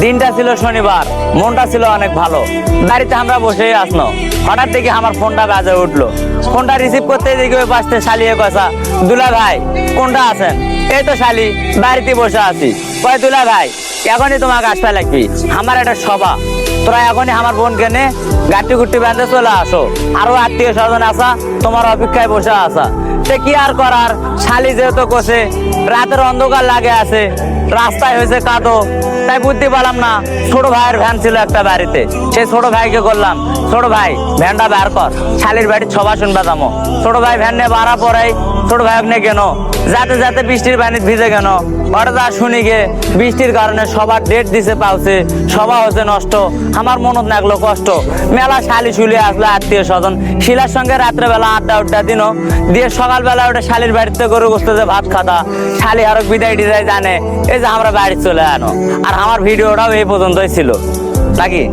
দিনটা ছিল শনিবার, মনটা ছিল অনেক ভালো। বাড়িতে আমরা বসেই আসনো, হঠাৎ দেখি আমার ফোনটা বাজে উঠলো। ফোনটা রিসিভ করতে দেখি ওই পাশে শালিয়ে কথা, দুলা ভাই কোনটা আছেন? এই তো শালি, বাড়িতে বসে আছি। কয় দুলা ভাই এখনই তোমাকে আসতে লাগবি, আমার একটা সভা। তোরা এখনই আমার বোনকে নে গাটি গুটি বেঁধে চলে আসো, আরো আত্মীয় স্বজন আসা তোমার অপেক্ষায় বসে আসা। সে কি আর করার, শালি যেহেতু কোসে, রাতের অন্ধকার লাগে আছে, রাস্তায় হয়েছে কাদো, তাই বুঝতে পারলাম না। ছোট ভাইয়ের ভ্যান ছিল একটা বাড়িতে, সেই ছোট ভাইকে করলাম, ছোট ভাই ভ্যানটা বের কর, শালির বাড়ির সভা শুনবা যাবো। ছোট ভাই ভ্যান নিয়ে বাড়া পড়াই, ছোট ভাই নিয়ে কেন যাতে যাতে বৃষ্টির পানি ভিজে কেন। হঠাৎ শুনি গে বৃষ্টির কারণে সবার ডেট দিছে পাওছে, সভা হচ্ছে নষ্ট। আমার মনত লাগলো কষ্ট, মেলা শালি শুলে আসলো আত্মীয় স্বজন, শিলার সঙ্গে রাত্রেবেলা আড্ডা দিন দিয়ে সকালবেলা ওটা শালির বাড়িতে গরু গোস্ত যে ভাত খাতা, শালি আরো বিদায় টিদায় জানে। এই যে আমরা বাড়ি চলে আনো, আর আমার ভিডিওটাও এই পর্যন্তই ছিল নাকি।